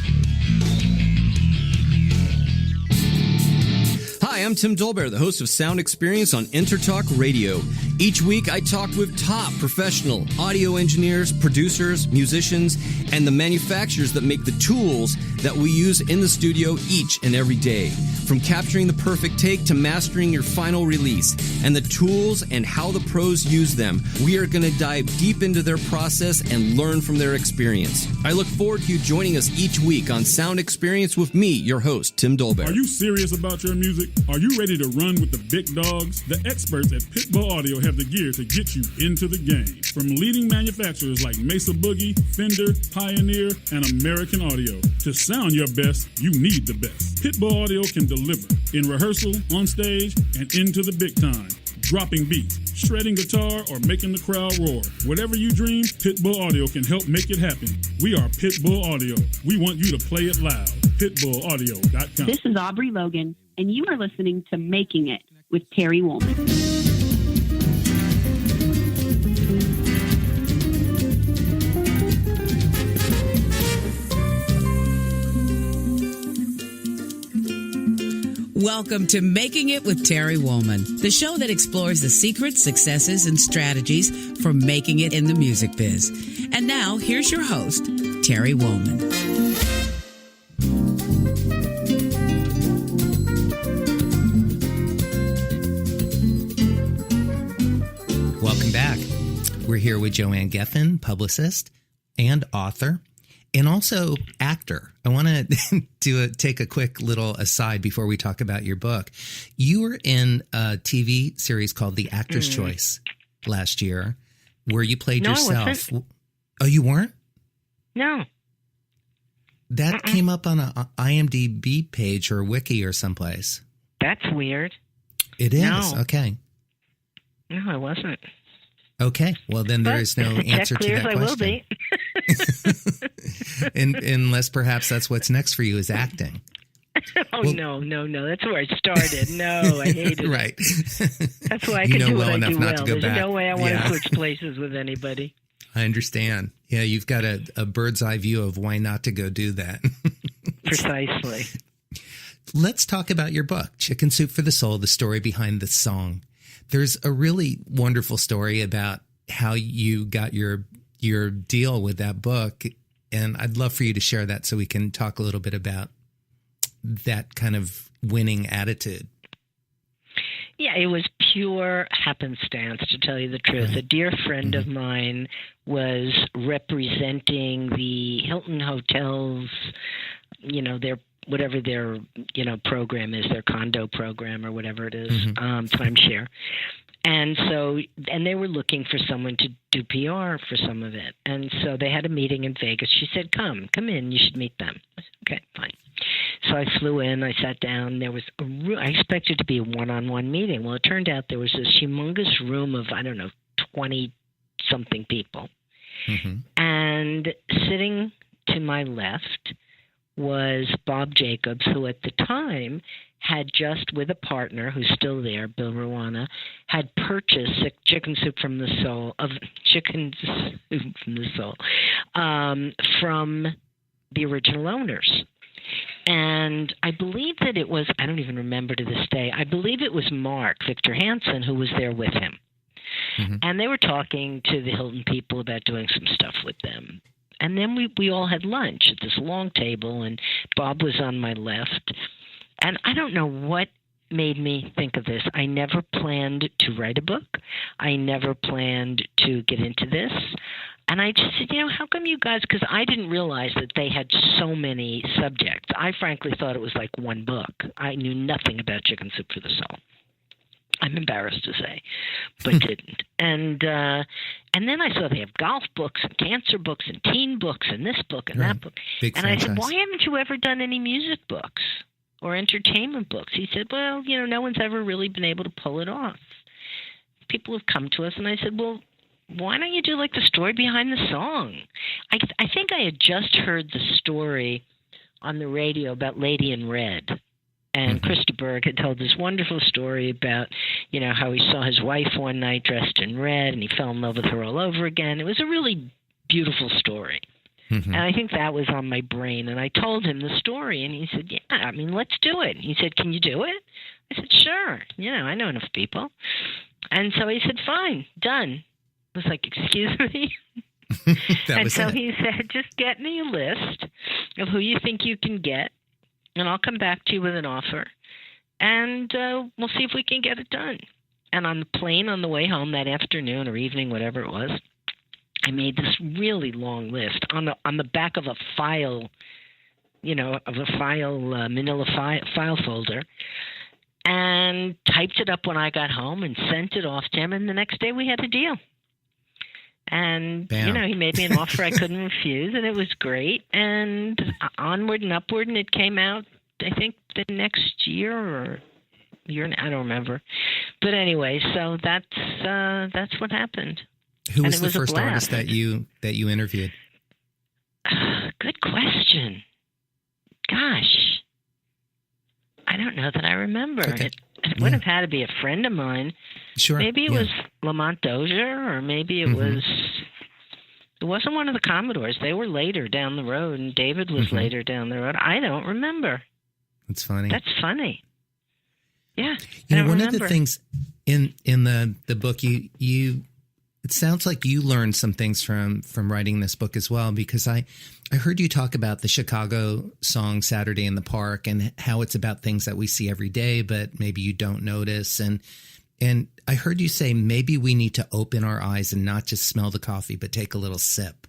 Hi, I'm Tim Dolbear, the host of Sound Experience on EnterTalk Radio. Each week, I talk with top professional audio engineers, producers, musicians, and the manufacturers that make the tools that we use in the studio each and every day. From capturing the perfect take to mastering your final release, and the tools and how the pros use them, we are going to dive deep into their process and learn from their experience. I look forward to you joining us each week on Sound Experience with me, your host, Tim Dolbear. Are you serious about your music? Are you ready to run with the big dogs? The experts at Pitbull Audio have the gear to get you into the game. From leading manufacturers like Mesa Boogie, Fender, Pioneer, and American Audio. To sound your best, you need the best. Pitbull Audio can deliver in rehearsal, on stage, and into the big time. Dropping beats, shredding guitar, or making the crowd roar. Whatever you dream, Pitbull Audio can help make it happen. We are Pitbull Audio. We want you to play it loud. PitbullAudio.com. This is Aubrey Logan, and you are listening to Making It with Terry Woolman. Welcome to Making It with Terry Woolman, the show that explores the secrets, successes, and strategies for making it in the music biz. And now, here's your host, Terry Woolman. Welcome back. We're here with JoAnn Geffen, publicist and author, and also actor. I want to take a quick little aside before we talk about your book. You were in a TV series called The Actor's Choice last year, where you played yourself. I wasn't. Oh, you weren't? No. That came up on a IMDb page or wiki or someplace. That's weird. It is? No. Okay. No, I wasn't. Okay. Well, then there is no answer to that question. I will be. Unless perhaps that's what's next for you is acting. No. That's where I started. No, I hate it. Right. That's why I can do what I do well. There's back. no way I want to switch places with anybody. I understand. Yeah, you've got a bird's eye view of why not to go do that. Precisely. Let's talk about your book, Chicken Soup for the Soul, the story behind the song. There's a really wonderful story about how you got your deal with that book, and I'd love for you to share that so we can talk a little bit about that kind of winning attitude. Yeah, it was pure happenstance, to tell you the truth. A dear friend of mine was representing the Hilton Hotels, their whatever their program is, their condo program or whatever it is, timeshare. And they were looking for someone to do PR for some of it. And so they had a meeting in Vegas. She said, come in, you should meet them. I said, okay, fine. So I flew in, I sat down. There was I expected to be a one-on-one meeting. Well, it turned out there was this humongous room of, 20-something people. And sitting to my left was Bob Jacobs, who at the time had just, with a partner who's still there, Bill Ruana, had purchased Chicken Soup from the Soul, from the original owners. And I believe that it was, I don't even remember to this day, I believe it was Mark, Victor Hansen, who was there with him. And they were talking to the Hilton people about doing some stuff with them. And then we all had lunch at this long table, and Bob was on my left. And I don't know what made me think of this. I never planned to write a book. I never planned to get into this. And I just said, how come you guys, because I didn't realize that they had so many subjects. I frankly thought it was like one book. I knew nothing about Chicken Soup for the Soul. I'm embarrassed to say, but didn't. And then I saw they have golf books and cancer books and teen books and this book and that book. Big and franchise. I said, why haven't you ever done any music books or entertainment books? He said, well, no one's ever really been able to pull it off. People have come to us, and I said, well, why don't you do like the story behind the song? I think I had just heard the story on the radio about Lady in Red. And Krista Berg had told this wonderful story about, you know, how he saw his wife one night dressed in red and he fell in love with her all over again. It was a really beautiful story. And I think that was on my brain. And I told him the story, and he said, yeah, I mean, let's do it. He said, can you do it? I said, sure. You know, I know enough people. And so he said, fine, done. I was like, excuse me? And so he said, just get me a list of who you think you can get, and I'll come back to you with an offer, and we'll see if we can get it done. And on the plane on the way home that afternoon or evening, whatever it was, I made this really long list on the back of a file, you know, manila file folder, and typed it up when I got home and sent it off to him, and the next day we had a deal. And, Bam. You know, he made me an offer I couldn't refuse, and it was great. And onward and upward, and it came out, I think, the next year or year, I don't remember. But anyway, so that's what happened. Who was the first artist that you interviewed? Good question. Gosh, I don't know that I remember. Okay. It would have had to be a friend of mine. Sure. Maybe it was Lamont Dozier, or maybe it was. It wasn't one of the Commodores. They were later down the road, and David was later down the road. I don't remember. That's funny. That's funny. Yeah. You know, one of the things in the book, you it sounds like you learned some things from writing this book as well, because I heard you talk about the Chicago song Saturday in the Park and how it's about things that we see every day, but maybe you don't notice. And I heard you say maybe we need to open our eyes and not just smell the coffee, but take a little sip.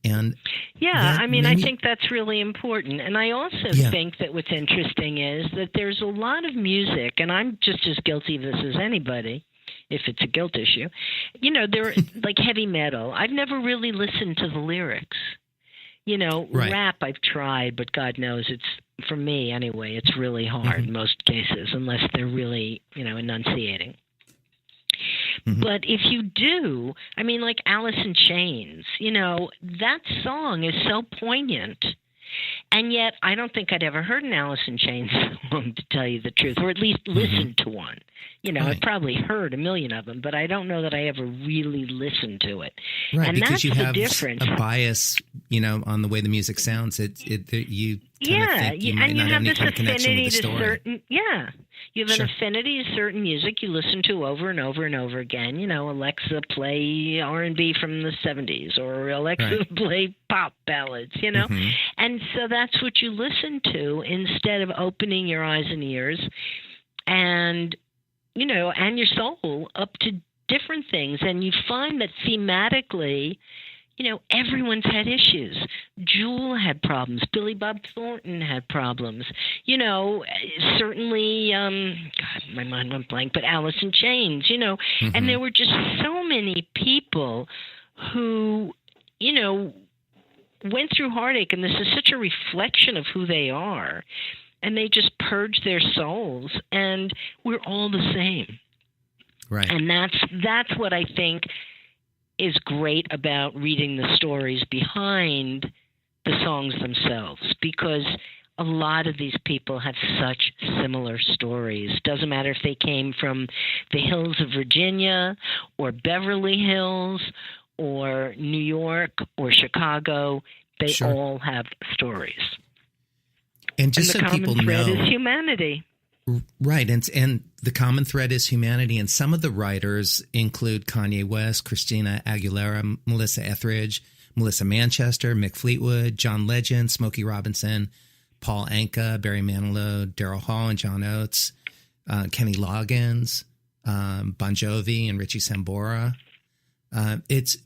And yeah, I mean, I think that's really important. And I also think that what's interesting is that there's a lot of music, and I'm just as guilty of this as anybody, if it's a guilt issue. You know, there like heavy metal. I've never really listened to the lyrics. You know, rap I've tried, but God knows it's, for me anyway, it's really hard in most cases, unless they're really, you know, enunciating. But if you do, I mean, like Alice in Chains, you know, that song is so poignant. And yet I don't think I'd ever heard an Alice in Chains song, to tell you the truth, or at least listened to one. You know, I've probably heard a million of them, but I don't know that I ever really listened to it. Right, and because that's you the difference. Difference. A bias, you know, on the way the music sounds. You think you might and you not have have any this kind of connection affinity with the to story. certain, you have an affinity to certain music you listen to over and over and over again. You know, Alexa, play R&B from the 70s, or Alexa, play pop ballads, you know. And so that's what you listen to instead of opening your eyes and ears and, you know, and your soul up to different things. And you find that thematically, you know, everyone's had issues. Jewel had problems. Billy Bob Thornton had problems. You know, certainly, God, my mind went blank, but Alice in Chains, you know. And there were just so many people who, you know, went through heartache, and this is such a reflection of who they are. And they just purged their souls, and we're all the same. Right. And that's what I think is great about reading the stories behind the songs themselves, because a lot of these people have such similar stories. Doesn't matter if they came from the hills of Virginia or Beverly Hills or New York or Chicago, they all have stories. And just and the so people common thread know, is humanity. Right. And the common thread is humanity. And some of the writers include Kanye West, Christina Aguilera, Melissa Etheridge, Melissa Manchester, Mick Fleetwood, John Legend, Smokey Robinson, Paul Anka, Barry Manilow, Daryl Hall and John Oates, Kenny Loggins, Bon Jovi and Richie Sambora.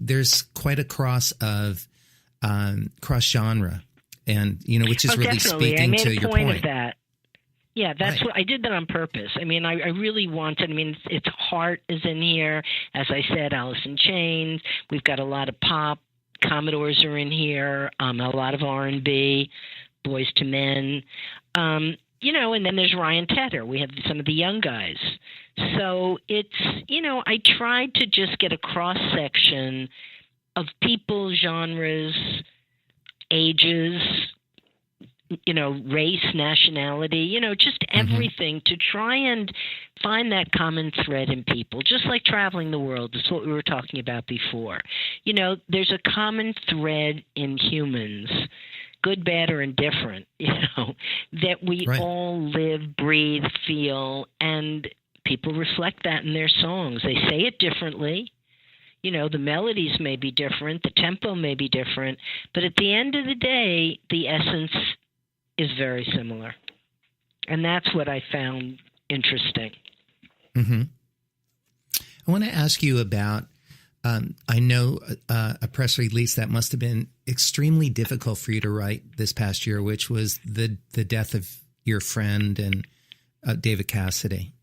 There's quite a cross genre, and you know, which is really definitely. speaking to your point. I made a point of that. Yeah, that's what I did that on purpose. I mean, I really wanted. I mean, it's Heart is in here, as I said. Alice in Chains. We've got a lot of pop. Commodores are in here. A lot of R&B. Boys to Men. You know, and then there's Ryan Tedder. We have some of the young guys. So it's, you know, I tried to just get a cross section of people, genres, ages, race, nationality, just everything to try and find that common thread in people, just like traveling the world. It's what we were talking about before. There's a common thread in humans, good, bad, or indifferent, that we all live, breathe, feel, and people reflect that in their songs. They say it differently. The melodies may be different, the tempo may be different, but at the end of the day, the essence is very similar. And that's what I found interesting. Mm-hmm. I want to ask you about, I know a press release that must have been extremely difficult for you to write this past year, which was the death of your friend and David Cassidy.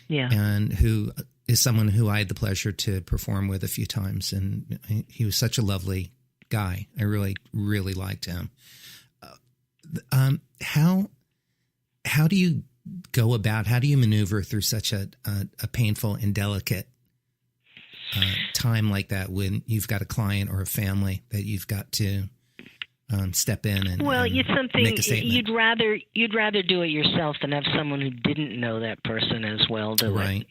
Yeah. And who is someone who I had the pleasure to perform with a few times. And he was such a lovely guy. I really, really liked him. How do you go about, how do you maneuver through such a painful and delicate time like that when you've got a client or a family that you've got to step in and it's something make a statement? You'd rather do it yourself than have someone who didn't know that person as well do it.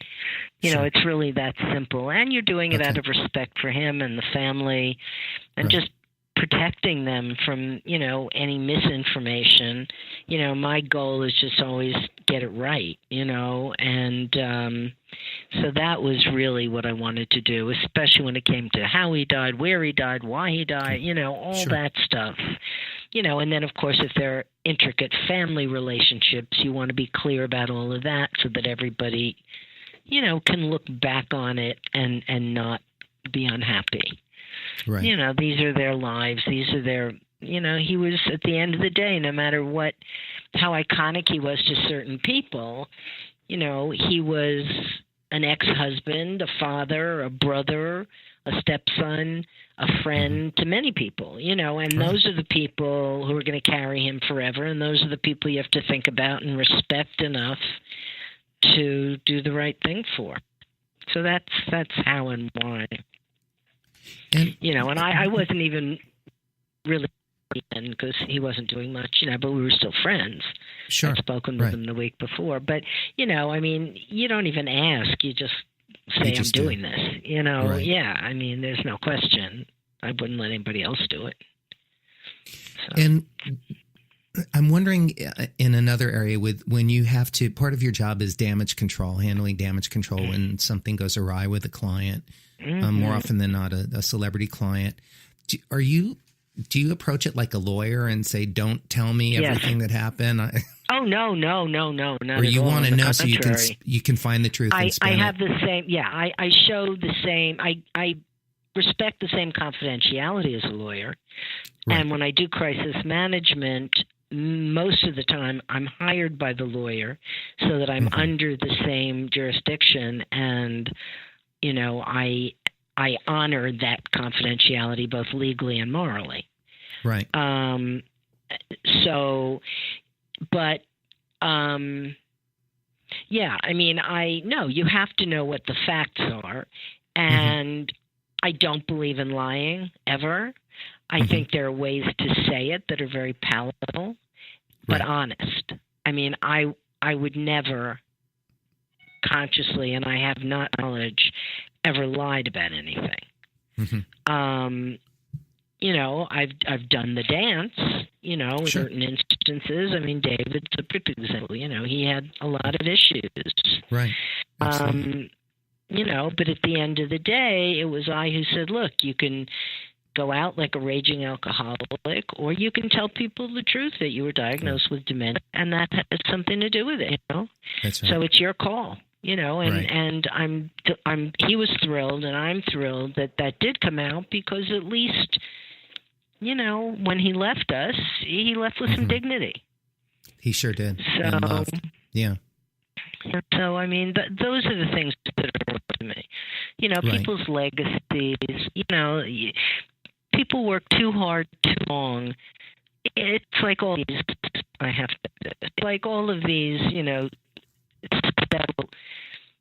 It's really that simple. And you're doing it out of respect for him and the family, and just protecting them from, any misinformation. My goal is just always get it right, and so that was really what I wanted to do, especially when it came to how he died, where he died, why he died, all that stuff. And then, of course, if there are intricate family relationships, you want to be clear about all of that so that everybody, can look back on it and not be unhappy. Right. These are their lives. These are their, he was, at the end of the day, no matter how iconic he was to certain people, he was an ex-husband, a father, a brother, a stepson, a friend to many people, and those are the people who are going to carry him forever. And those are the people you have to think about and respect enough to do the right thing for. So that's how and why. And, and I wasn't even really in because he wasn't doing much, but we were still friends. Sure. I'd spoken with him the week before. But, you don't even ask. You just say, I'm doing this. Yeah, there's no question. I wouldn't let anybody else do it. So. And I'm wondering in another area when you have to, part of your job is damage control, handling damage control when something goes awry with a client. More often than not, a celebrity client. Do you approach it like a lawyer and say, "Don't tell me everything that happened"? Oh no, not or you want to know so contrary. you can find the truth. And I have the same. Yeah, I show the same. I respect the same confidentiality as a lawyer, and when I do crisis management, most of the time I'm hired by the lawyer so that I'm under the same jurisdiction and. I honor that confidentiality both legally and morally. Right. I know you have to know what the facts are, and I don't believe in lying ever. I think there are ways to say it that are very palatable, but honest. I would never consciously, and I have not knowledge, ever lied about anything. I've done the dance, in certain instances. David's a perfect example. He had a lot of issues. Right. But at the end of the day, it was I who said, look, you can go out like a raging alcoholic, or you can tell people the truth that you were diagnosed with dementia, and that has something to do with it, That's right. So it's your call. And he was thrilled, and I'm thrilled that did come out because at least, when he left us, he left with some dignity. He sure did. So, yeah. So, those are the things that are important to me. People's legacies, people work too hard, too long. It's like all these, it's like all of these,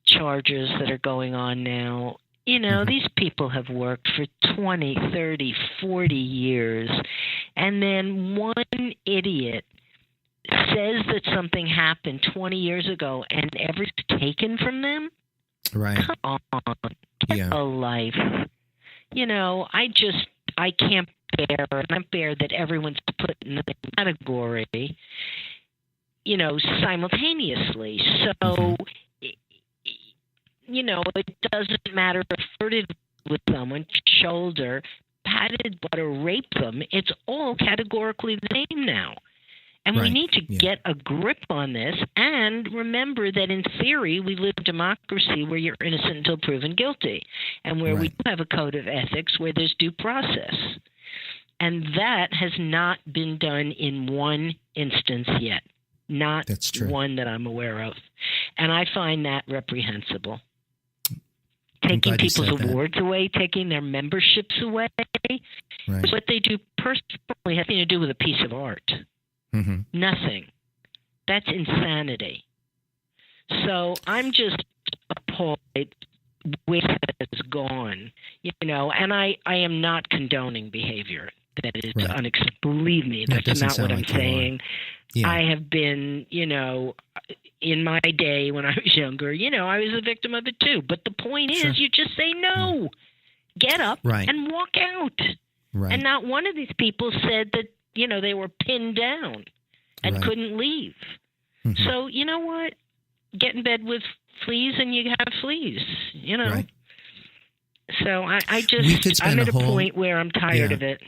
charges that are going on now. These people have worked for 20, 30, 40 years, and then one idiot says that something happened 20 years ago and everything's taken from them, Right. come on, get a life. I can't bear that everyone's put in the category, simultaneously. So, it doesn't matter if flirted with someone, shoulder, patted butt, or raped them. It's all categorically the same now. And we need to get a grip on this and remember that in theory we live in a democracy where you're innocent until proven guilty, and where we do have a code of ethics where there's due process. And that has not been done in one instance yet. Not one that I'm aware of. And I find that reprehensible. Taking people's awards away, taking their memberships away. Right. What they do personally has nothing to do with a piece of art. Mm-hmm. Nothing. That's insanity. So I'm just appalled where it has gone, and I am not condoning behavior that is unacceptable. Believe me, that's not what I'm saying. Yeah. I have been, in my day when I was younger, I was a victim of it too. But the point is, you just say no. Get up and walk out. Right. And not one of these people said that, they were pinned down and couldn't leave. Mm-hmm. So, you know what? Get in bed with fleas and you have fleas, Right. So I'm at a point where I'm tired of it.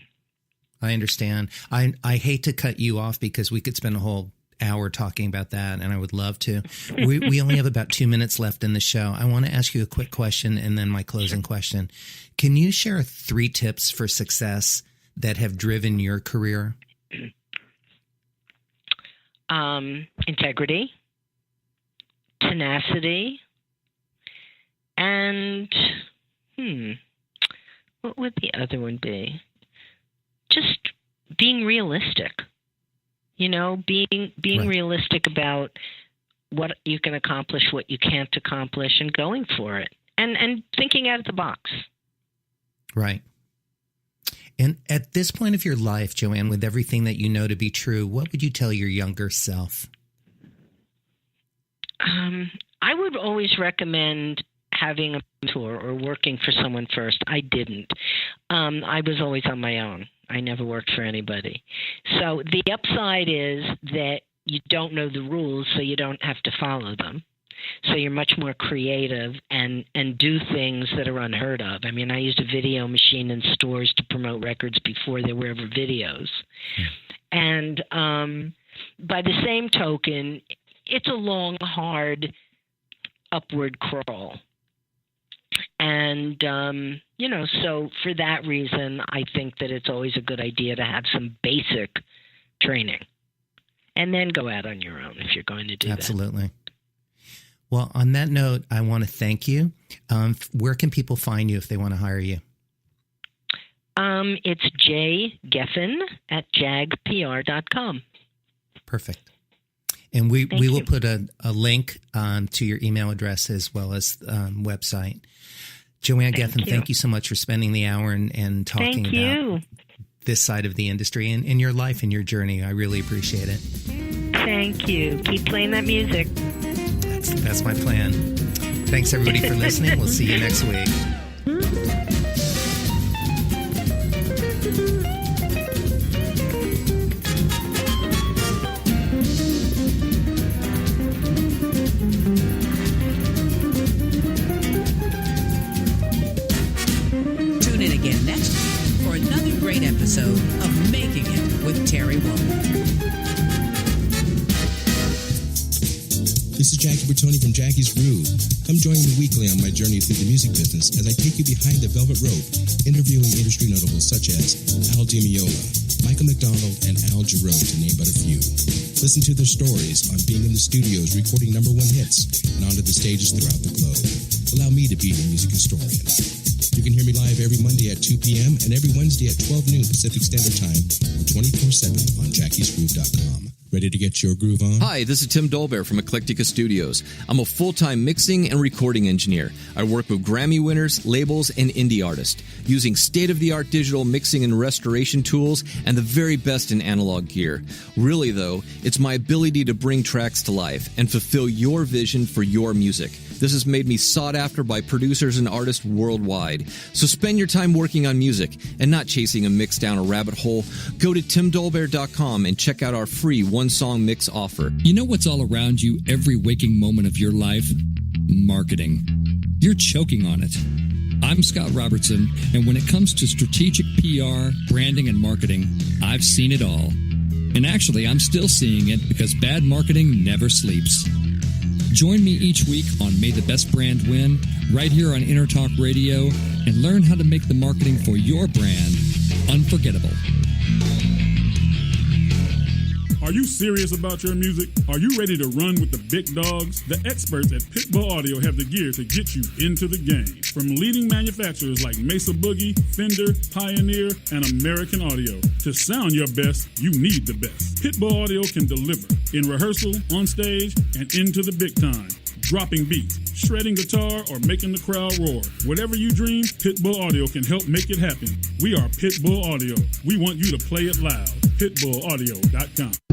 I understand. I hate to cut you off because we could spend a whole hour talking about that, and I would love to. We only have about 2 minutes left in the show. I want to ask you a quick question and then my closing question. Can you share 3 tips for success that have driven your career? Integrity, tenacity, and what would the other one be? Just being realistic. Being realistic about what you can accomplish, what you can't accomplish, and going for it, and thinking out of the box. Right. And at this point of your life, JoAnn, with everything that you know to be true, what would you tell your younger self? I would always recommend having a mentor or working for someone first. I didn't. I was always on my own. I never worked for anybody. So the upside is that you don't know the rules, so you don't have to follow them. So you're much more creative and do things that are unheard of. I mean, I used a video machine in stores to promote records before there were ever videos. And by the same token, it's a long, hard upward crawl. And, so for that reason, I think that it's always a good idea to have some basic training and then go out on your own if you're going to do that. Absolutely. Well, on that note, I want to thank you. Where can people find you if they want to hire you? It's Geffen at jagpr.com. Perfect. And we will put a link to your email address as well as website. JoAnn Geffen, thank you so much for spending the hour and talking about this side of the industry and in your life and your journey. I really appreciate it. Thank you. Keep playing that music. That's my plan. Thanks, everybody, for listening. We'll see you next week. Tune in again next week for another great episode of Making It with Terry Woolman. This is Jackie Bertoni from Jackie's Groove. Come join me weekly on my journey through the music business as I take you behind the velvet rope, interviewing industry notables such as Al DiMeola, Michael McDonald, and Al Jarreau, to name but a few. Listen to their stories on being in the studios recording #1 hits and onto the stages throughout the globe. Allow me to be your music historian. You can hear me live every Monday at 2 p.m. and every Wednesday at 12 noon Pacific Standard Time or 24/7 on jackiesgroove.com. Ready to get your groove on? Hi, this is Tim Dolbear from Eclectica Studios. I'm a full-time mixing and recording engineer. I work with Grammy winners, labels, and indie artists, using state-of-the-art digital mixing and restoration tools and the very best in analog gear. Really, though, it's my ability to bring tracks to life and fulfill your vision for your music. This has made me sought after by producers and artists worldwide. So spend your time working on music and not chasing a mix down a rabbit hole. Go to timdolbear.com and check out our free one-song mix offer. You know what's all around you every waking moment of your life? Marketing. You're choking on it. I'm Scott Robertson, and when it comes to strategic PR, branding, and marketing, I've seen it all. And actually, I'm still seeing it because bad marketing never sleeps. Join me each week on May the Best Brand Win, right here on EnterTalk Radio, and learn how to make the marketing for your brand unforgettable. Are you serious about your music? Are you ready to run with the big dogs? The experts at Pitbull Audio have the gear to get you into the game. From leading manufacturers like Mesa Boogie, Fender, Pioneer, and American Audio. To sound your best, you need the best. Pitbull Audio can deliver in rehearsal, on stage, and into the big time. Dropping beats, shredding guitar, or making the crowd roar. Whatever you dream, Pitbull Audio can help make it happen. We are Pitbull Audio. We want you to play it loud. PitbullAudio.com.